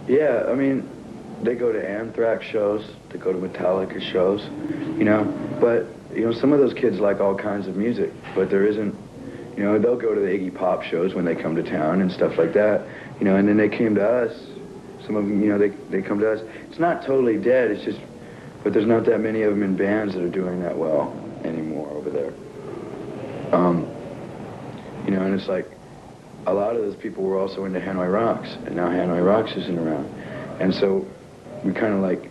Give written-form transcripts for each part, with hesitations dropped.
Yeah, I mean, they go to Anthrax shows, they go to Metallica shows, you know, but, you know, some of those kids like all kinds of music, but there isn't, you know, they'll go to the Iggy Pop shows when they come to town and stuff like that, you know, and then they came to us, some of them, you know, they come to us. It's not totally dead, it's just, but there's not that many of them in bands that are doing that well anymore over there. You know, and it's like, a lot of those people were also into Hanoi Rocks, and now Hanoi Rocks isn't around. And so we kind of like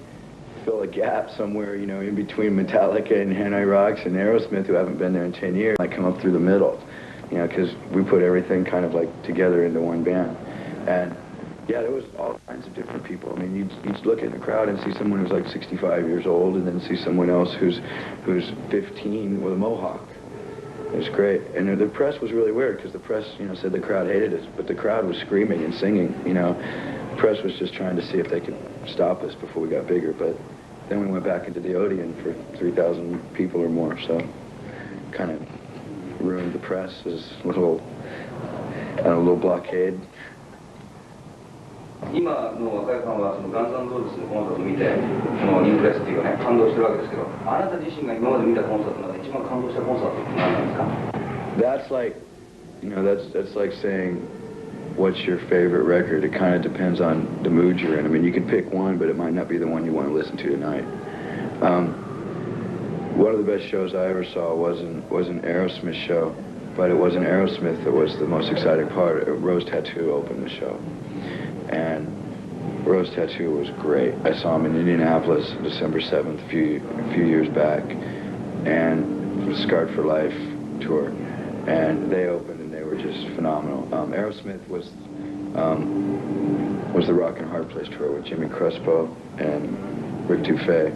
fill a gap somewhere, you know, in between Metallica and Hanoi Rocks and Aerosmith, who haven't been there in 10 years, like come up through the middle, you know, because we put everything kind of like together into one band. And yeah, there was all kinds of different people. I mean, you'd look in the crowd and see someone who's like 65 years old, and then see someone else who's 15 with a mohawk. It was great. And the press was really weird, because the press, you know, said the crowd hated us, but the crowd was screaming and singing, you know. The press was just trying to see if they could stop us before we got bigger, but then we went back into the Odeon for 3,000 people or more, so kind of ruined the press as a little blockade. 今の若いファンはそのガンズ&ローゼスのコンサートを見て、そのインプレスっていうかね、感動してるわけですけど、あなた自身が今まで見たコンサートの中で一番感動したコンサートって何なんですか？ That's like, you know, that's like saying, what's your favorite record? It kind of depends on the mood you're in. I mean, you can pick one, but it might not be the one you want to listen to tonight. One of the best shows I ever saw was an Aerosmith show, but it wasn't Aerosmith that was the most exciting part. Rose Tattoo opened the show. And Rose Tattoo was great. I saw him in Indianapolis December 7th, a few years back, and the Scarred for Life tour. And they opened, and they were just phenomenal. Aerosmith was the Rock and Hard Place tour with Jimmy Crespo and Rick Dufay.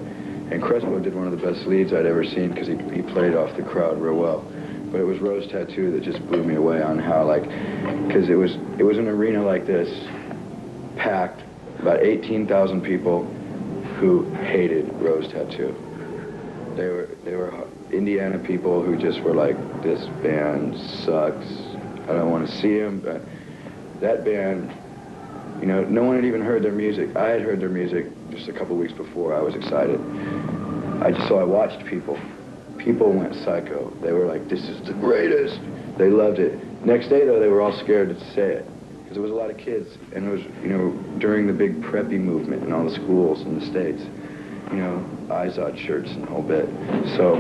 And Crespo did one of the best leads I'd ever seen, because he played off the crowd real well. But it was Rose Tattoo that just blew me away on how, like, because it was an arena like this, packed, about 18,000 people who hated Rose Tattoo. They were Indiana people who just were like, this band sucks, I don't want to see them. But that band, you know, no one had even heard their music. I had heard their music just a couple weeks before. I was excited. So I watched people. People went psycho. They were like, this is the greatest. They loved it. Next day, though, they were all scared to say it, because there was a lot of kids, and it was, you know, during the big preppy movement in all the schools in the States, you know, Izod shirts and the whole bit. So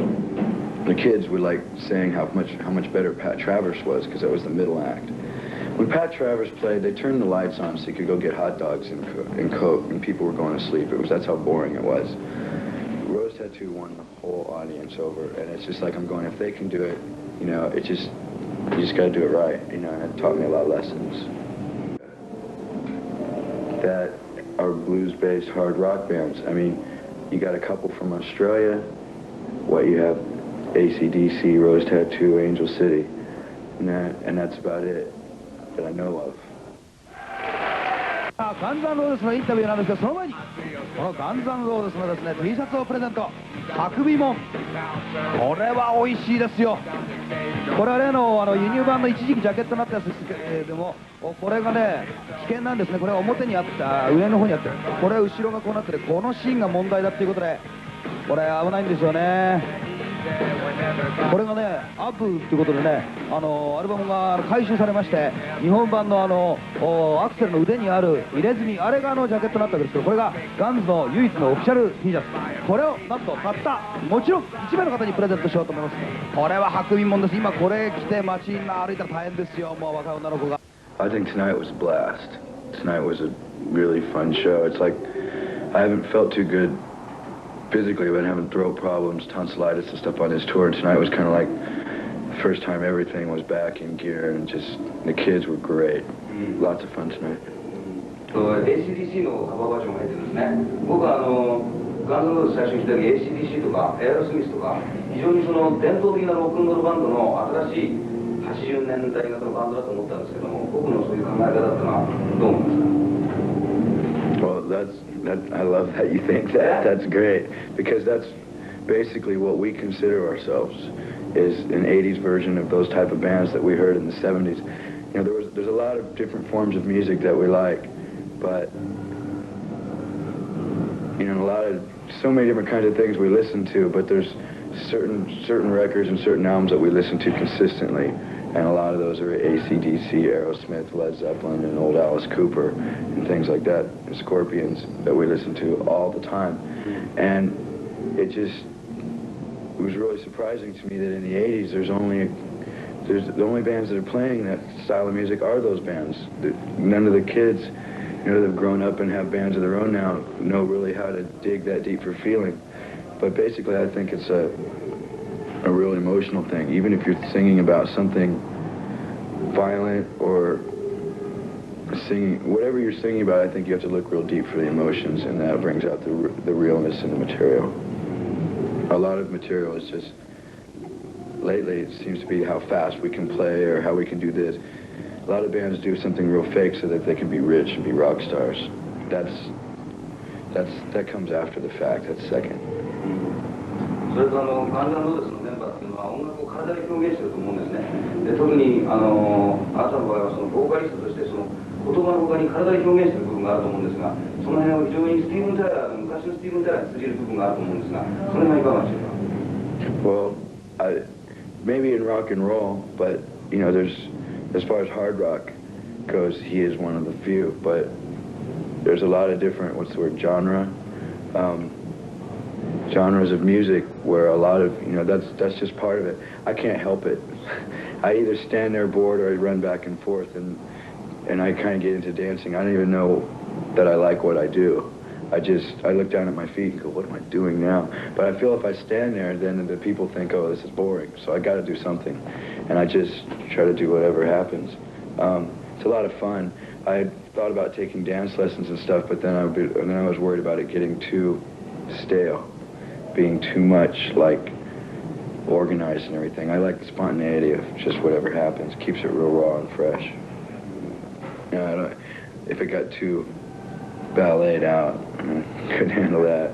the kids were like saying how much better Pat Travers was, because that was the middle act. When Pat Travers played, they turned the lights on so you could go get hot dogs and Coke, and people were going to sleep. That's how boring it was. Rose Tattoo won the whole audience over, and it's just like, I'm going, if they can do it, you know, you just got to do it right, you know, and it taught me a lot of lessons. That are blues-based hard rock bands. I mean, you got a couple from Australia. What you have, AC/DC, Rose Tattoo, Angel City, and that's about it that I know of. ガンズ&ローゼスのインタビューなんですが、その前にこのガンズ&ローゼスのですね T シャツをプレゼント。白尾門、これは美味しいですよ。これは例の輸入版の一時期ジャケットになったやつですけれども、これがね危険なんですね。これは表にあった上の方にあって、これは後ろがこうなってて、このシーンが問題だっていうことで、これ危ないんですよね。これがねアップということでね、アルバムが回収されまして、日本版のアクセルの腕にある入れ墨、あれがジャケットになったわけですけど、これがガンズの唯一のオフィシャル T シャツ。これをなんとたったもちろん1名の方にプレゼントしようと思います。これは白尾門です。今これ着て街に歩いたら大変ですよ、もう若い女の子が。 I think tonight was a blast. Tonight was a really fun show. It's like, I haven't felt too good physically. I've been having throat problems, tonsillitis and stuff on this tour, and tonight was kind of like the first time everything was back in gear, and just the kids were great. Lots of fun tonight. ACDC のカバーバージョンが入ってるんですね。僕はガンズ・ローゼス最初に来た時 ACDC とかエアロスミスとか非常にその伝統的なロックンロールバンドの新しい80年代型のバンドだと思ったんですけども、僕のそういう考え方ってのはどう思いますか？ Well, I love that you think that. That's great, because that's basically what we consider ourselves, is an 80s version of those type of bands that we heard in the 70s. You know, there's a lot of different forms of music that we like, but you know, so many different kinds of things we listen to, but there's certain records and certain albums that we listen to consistently, and a lot of those are AC/DC, Aerosmith, Led Zeppelin, and old Alice Cooper, and things like that, and Scorpions, that we listen to all the time. And it was really surprising to me that in the 80s, the only bands that are playing that style of music are those bands. None of the kids, you know, that have grown up and have bands of their own now, know really how to dig that deep for feeling. But basically, I think it's a real emotional thing. Even if you're singing about something violent or singing, whatever you're singing about, I think you have to look real deep for the emotions, and that brings out the realness in the material. A lot of material is just, lately it seems to be how fast we can play or how we can do this. A lot of bands do something real fake so that they can be rich and be rock stars. That comes after the fact, that's second. それとガンズ&ローゼスのメンバーっていうのは音楽を体で表現してると思うんですね。で、特にあなたの場合はそのボーカリストとしてその言葉の他に体で表現してる部分があると思うんですが、その辺は非常にスティーブン・タイラー、昔のスティーブン・タイラーに通じる部分があると思うんですが、その辺はいかがでしょうか。 Well, maybe in rock and roll, but you know, as far as hard rock goes, he is one of the few. But there's a lot of different, what's the word, genres of music where a lot of, you know, that's just part of it. I can't help it. I either stand there bored or I run back and forth, and I kind of get into dancing. I don't even know that I like what I do. I look down at my feet and go, what am I doing now? But I feel if I stand there, then the people think, oh, this is boring. So I got to do something. And I just try to do whatever happens. It's a lot of fun. I had thought about taking dance lessons and stuff, but then I was worried about it getting too stale, being too much like organized and everything. I like the spontaneity of just whatever happens. Keeps it real raw and fresh. You know, if it got too balletted out, I couldn't handle that.